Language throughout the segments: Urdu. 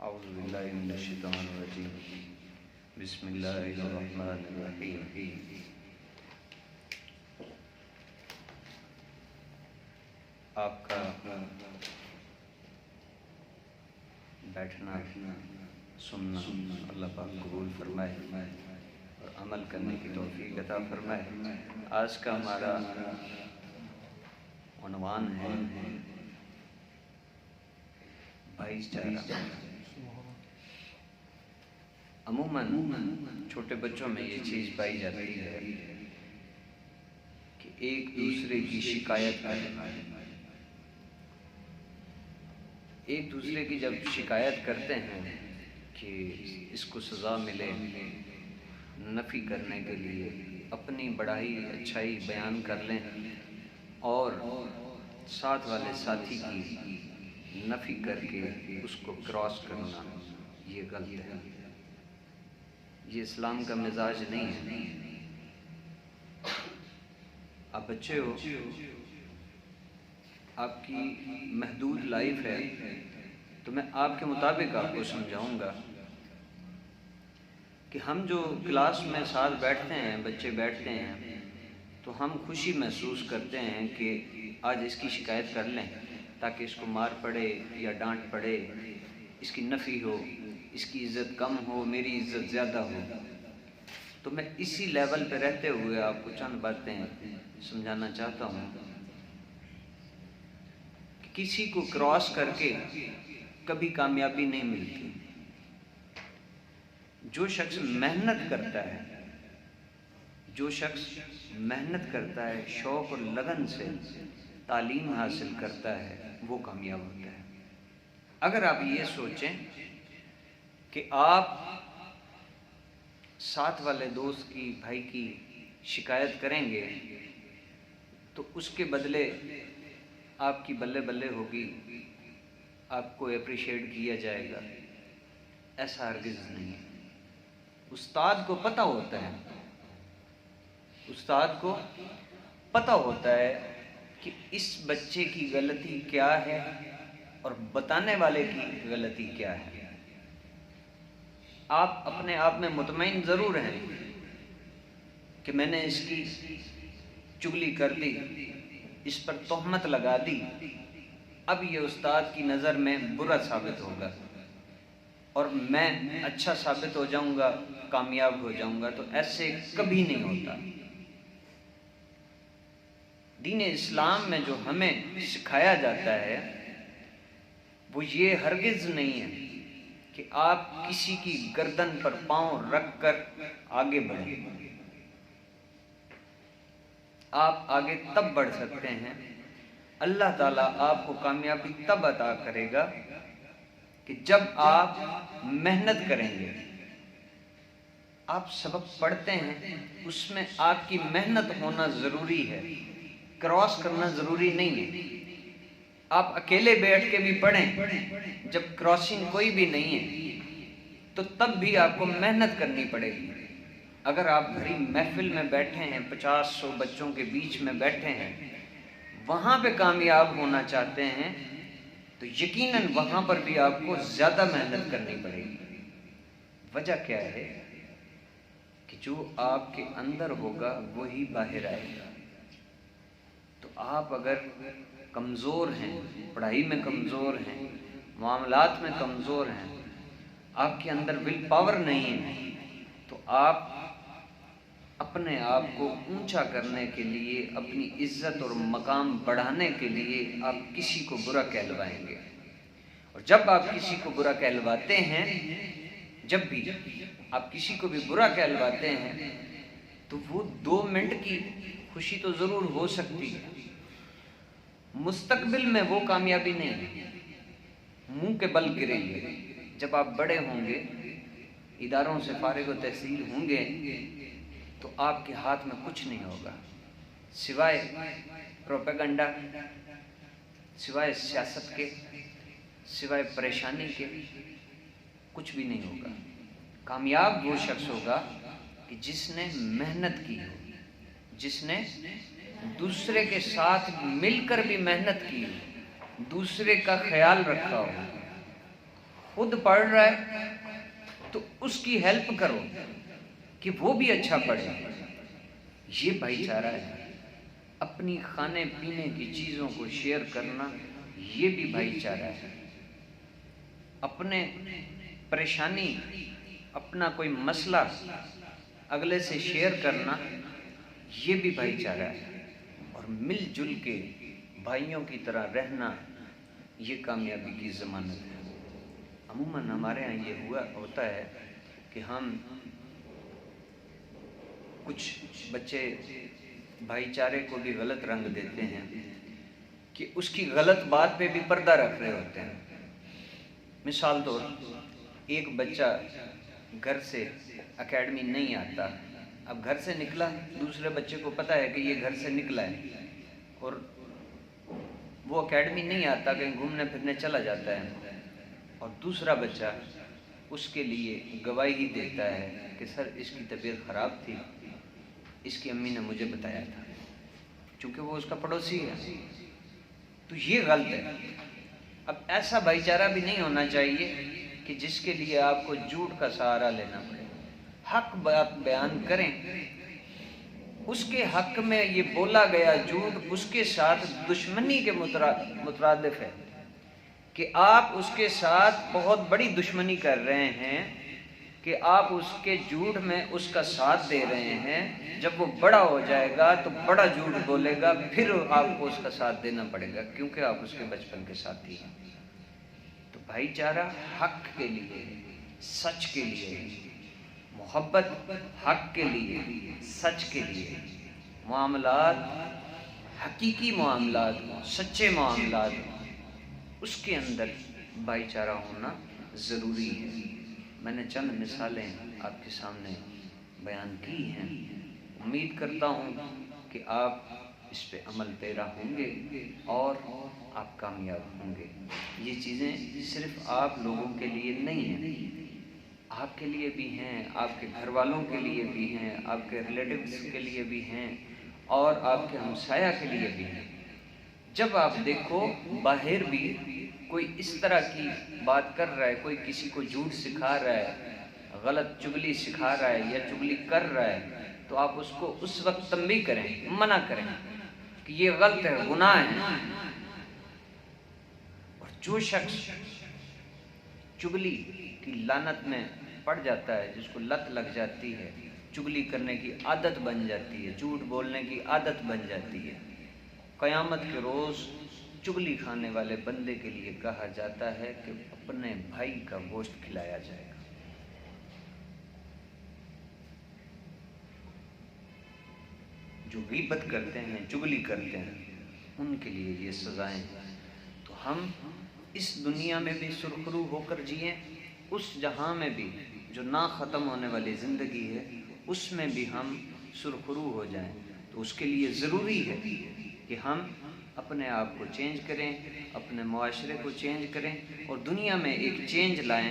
اعوذ باللہ من الشیطان الرجیم بسم اللہ الرحمن الرحیم آپ کا بیٹھنا سننا اللہ پاک قبول فرمائے اور عمل کرنے کی توفیق عطا فرمائے۔ آج کا ہمارا عنوان ہے بھائی چارہ۔ عموماً چھوٹے بچوں میں یہ چیز پائی جاتی ہے کہ ایک دوسرے کی شکایت کرنا، ایک دوسرے کی جب شکایت کرتے ہیں کہ اس کو سزا ملے، نفی کرنے کے لیے اپنی بڑائی اچھائی بیان کر لیں اور ساتھ والے ساتھی کی نفی کر کے اس کو کراس کرنا، یہ غلط ہے، یہ اسلام کا مزاج نہیں ہے۔ آپ بچے ہو، آپ کی محدود لائف ہے، تو میں آپ کے مطابق آپ کو سمجھاؤں گا کہ ہم جو کلاس میں ساتھ بیٹھتے ہیں، بچے بیٹھتے ہیں، تو ہم خوشی محسوس کرتے ہیں کہ آج اس کی شکایت کر لیں تاکہ اس کو مار پڑے یا ڈانٹ پڑے، اس کی نفی ہو، اس کی عزت کم ہو، میری عزت زیادہ ہو۔ تو میں اسی لیول پہ رہتے ہوئے آپ کو چند باتیں سمجھانا چاہتا ہوں کہ کسی کو کراس کر کے کبھی کامیابی نہیں ملتی۔ جو شخص محنت کرتا ہے، جو شخص محنت کرتا ہے، شوق اور لگن سے تعلیم حاصل کرتا ہے، وہ کامیاب ہوتا ہے۔ اگر آپ یہ سوچیں کہ آپ ساتھ والے دوست کی، بھائی کی شکایت کریں گے تو اس کے بدلے آپ کی بلے بلے ہوگی، آپ کو اپریشیٹ کیا جائے گا، ایسا ہرگز نہیں ہے۔ استاد کو پتہ ہوتا ہے، استاد کو پتہ ہوتا ہے کہ اس بچے کی غلطی کیا ہے اور بتانے والے کی غلطی کیا ہے۔ آپ اپنے آپ میں مطمئن ضرور ہیں کہ میں نے اس کی چغلی کر دی، اس پر تہمت لگا دی، اب یہ استاد کی نظر میں برا ثابت ہوگا اور میں اچھا ثابت ہو جاؤں گا، کامیاب ہو جاؤں گا۔ تو ایسے کبھی نہیں ہوتا۔ دین اسلام میں جو ہمیں سکھایا جاتا ہے وہ یہ ہرگز نہیں ہے کہ آپ کسی کی گردن پر پاؤں رکھ کر آگے بڑھیں۔ آپ آگے تب بڑھ سکتے ہیں، اللہ تعالیٰ آپ کو کامیابی تب عطا کرے گا کہ جب آپ محنت کریں گے۔ آپ سبق پڑھتے ہیں، اس میں آپ کی محنت ہونا ضروری ہے، کراس کرنا ضروری نہیں ہے۔ آپ اکیلے بیٹھ کے بھی پڑھیں، جب کراسنگ کوئی بھی نہیں ہے تو تب بھی آپ کو محنت کرنی پڑے گی۔ اگر آپ بھری محفل میں بیٹھے ہیں، 50-100 بچوں کے بیچ میں بیٹھے ہیں، وہاں پہ کامیاب ہونا چاہتے ہیں تو یقیناً وہاں پر بھی آپ کو زیادہ محنت کرنی پڑے گی۔ وجہ کیا ہے کہ جو آپ کے اندر ہوگا وہی باہر آئے گا۔ تو آپ اگر کمزور ہیں، پڑھائی میں کمزور ہیں، معاملات میں کمزور ہیں، آپ کے اندر ول پاور نہیں ہے، تو آپ اپنے آپ کو اونچا کرنے کے لیے، اپنی عزت اور مقام بڑھانے کے لیے آپ کسی کو برا کہلوائیں گے۔ اور جب آپ کسی کو برا کہلواتے ہیں، جب بھی آپ کسی کو بھی برا کہلواتے ہیں تو وہ 2 منٹ کی خوشی تو ضرور ہو سکتی ہے، مستقبل میں وہ کامیابی نہیں ہے، منہ کے بل گریں گے۔ جب آپ بڑے ہوں گے، اداروں سے فارغ و تحصیل ہوں گے تو آپ کے ہاتھ میں کچھ نہیں ہوگا سوائے پروپیگنڈا، سوائے سیاست کے، سوائے پریشانی کے، کچھ بھی نہیں ہوگا۔ کامیاب وہ شخص ہوگا کہ جس نے محنت کی ہو، جس نے دوسرے کے ساتھ مل کر بھی محنت کی ہو، دوسرے کا خیال رکھا ہو۔ خود پڑھ رہا ہے تو اس کی ہیلپ کرو کہ وہ بھی اچھا پڑھے. یہ بھائی چارہ ہے. اپنی کھانے پینے کی چیزوں کو شیئر کرنا یہ بھی بھائی چارہ ہے. اپنے پریشانی، اپنا کوئی مسئلہ اگلے سے شیئر کرنا یہ بھی بھائی چارہ ہے. اور مل جل کے بھائیوں کی طرح رہنا یہ کامیابی کی ضمانت ہے. عموماً ہمارے ہاں یہ ہوتا ہے کہ ہم کچھ بچے بھائی چارے کو بھی غلط رنگ دیتے ہیں کہ اس کی غلط بات پہ بھی پردہ رکھ رہے ہوتے ہیں. مثال طور ایک بچہ گھر سے اکیڈمی نہیں آتا، اب گھر سے نکلا، دوسرے بچے کو پتہ ہے کہ یہ گھر سے نکلا ہے اور وہ اکیڈمی نہیں آتا، کہیں گھومنے پھرنے چلا جاتا ہے، اور دوسرا بچہ اس کے لیے گواہی دیتا ہے کہ سر اس کی طبیعت خراب تھی، اس کی امی نے مجھے بتایا تھا، چونکہ وہ اس کا پڑوسی ہے. تو یہ غلط ہے. اب ایسا بھائی چارہ بھی نہیں ہونا چاہیے کہ جس کے لیے آپ کو جھوٹ کا سہارا لینا پڑے. حق بات بیان کریں. اس کے حق میں یہ بولا گیا جھوٹ اس کے ساتھ دشمنی کے مترادف ہے کہ آپ اس کے ساتھ بہت بڑی دشمنی کر رہے ہیں کہ آپ اس کے جھوٹ میں اس کا ساتھ دے رہے ہیں. جب وہ بڑا ہو جائے گا تو بڑا جھوٹ بولے گا، پھر آپ کو اس کا ساتھ دینا پڑے گا کیونکہ آپ اس کے بچپن کے ساتھی ہیں. تو بھائی چارہ حق کے لیے، سچ کے لیے، محبت حق کے لیے، سچ کے لیے، معاملات حقیقی معاملات، سچے معاملات، اس کے اندر بھائی چارہ ہونا ضروری ہے. میں نے چند مثالیں آپ کے سامنے بیان کی ہیں. امید کرتا ہوں کہ آپ اس پہ عمل پیرا ہوں گے اور آپ کامیاب ہوں گے. یہ چیزیں صرف آپ لوگوں کے لیے نہیں ہیں، آپ کے لیے بھی ہیں، آپ کے گھر والوں کے لیے بھی ہیں، آپ کے ریلیٹیوز کے لیے بھی ہیں اور آپ کے ہمسایہ کے لیے بھی ہیں. جب آپ دیکھو باہر بھی کوئی اس طرح کی بات کر رہا ہے، کوئی کسی کو جھوٹ سکھا رہا ہے، غلط چگلی سکھا رہا ہے یا چگلی کر رہا ہے، تو آپ اس کو اس وقت تنبیہ کریں، منع کریں کہ یہ غلط ہے، گناہ ہے. اور جو شخص چگلی کی لعنت میں پڑ جاتا ہے، جس کو لت لگ جاتی ہے، چگلی کرنے کی عادت بن جاتی ہے، جھوٹ بولنے کی عادت بن جاتی ہے، قیامت کے روز چگلی کھانے والے بندے کے لیے کہا جاتا ہے کہ اپنے بھائی کا گوشت کھلایا جائے گا. جو غیبت کرتے ہیں، چگلی کرتے ہیں، ان کے لیے یہ سزائیں ہیں. تو ہم اس دنیا میں بھی سرخرو ہو کر جئیں، اس جہاں میں بھی جو نہ ختم ہونے والی زندگی ہے اس میں بھی ہم سرخرو ہو جائیں. تو اس کے لیے ضروری ہے کہ ہم اپنے آپ کو چینج کریں، اپنے معاشرے کو چینج کریں اور دنیا میں ایک چینج لائیں.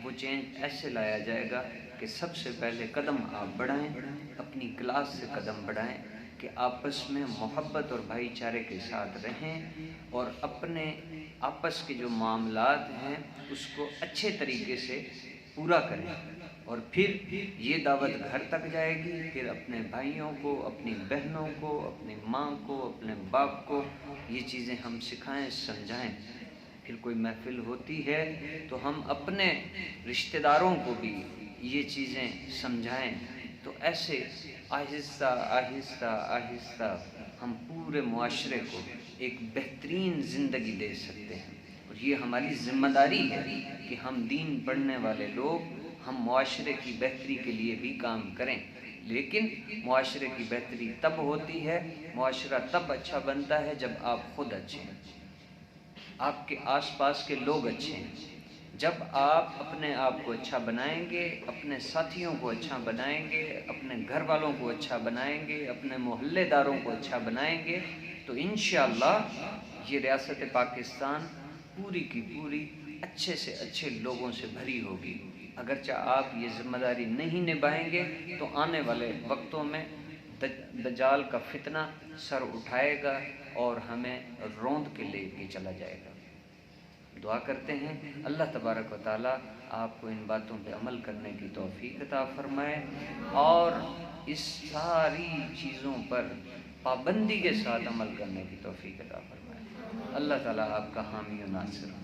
وہ چینج ایسے لایا جائے گا کہ سب سے پہلے قدم آپ بڑھائیں، اپنی کلاس سے قدم بڑھائیں کہ آپس میں محبت اور بھائی چارے کے ساتھ رہیں اور اپنے آپس کے جو معاملات ہیں اس کو اچھے طریقے سے پورا کریں. اور پھر یہ دعوت گھر تک جائے گی، پھر اپنے بھائیوں کو، اپنی بہنوں کو، اپنی ماں کو، اپنے باپ کو یہ چیزیں ہم سکھائیں، سمجھائیں. پھر کوئی محفل ہوتی ہے تو ہم اپنے رشتہ داروں کو بھی یہ چیزیں سمجھائیں. تو ایسے آہستہ آہستہ آہستہ ہم پورے معاشرے کو ایک بہترین زندگی دے سکتے ہیں. اور یہ ہماری ذمہ داری ہے کہ ہم دین پڑھنے والے لوگ ہم معاشرے کی بہتری کے لیے بھی کام کریں. لیکن معاشرے کی بہتری تب ہوتی ہے، معاشرہ تب اچھا بنتا ہے جب آپ خود اچھے ہیں، آپ کے آس پاس کے لوگ اچھے ہیں. جب آپ اپنے آپ کو اچھا بنائیں گے، اپنے ساتھیوں کو اچھا بنائیں گے، اپنے گھر والوں کو اچھا بنائیں گے، اپنے محلے داروں کو اچھا بنائیں گے تو انشاءاللہ یہ ریاست پاکستان پوری کی پوری اچھے سے اچھے لوگوں سے بھری ہوگی. اگرچہ آپ یہ ذمہ داری نہیں نبھائیں گے تو آنے والے وقتوں میں دجال کا فتنہ سر اٹھائے گا اور ہمیں روند کے لے کے چلا جائے گا. دعا کرتے ہیں اللہ تبارک و تعالیٰ آپ کو ان باتوں پہ عمل کرنے کی توفیق عطا فرمائے اور اس ساری چیزوں پر پابندی کے ساتھ عمل کرنے کی توفیق عطا فرمائے۔ اللہ تعالیٰ آپ کا حامی و ناصر ہو۔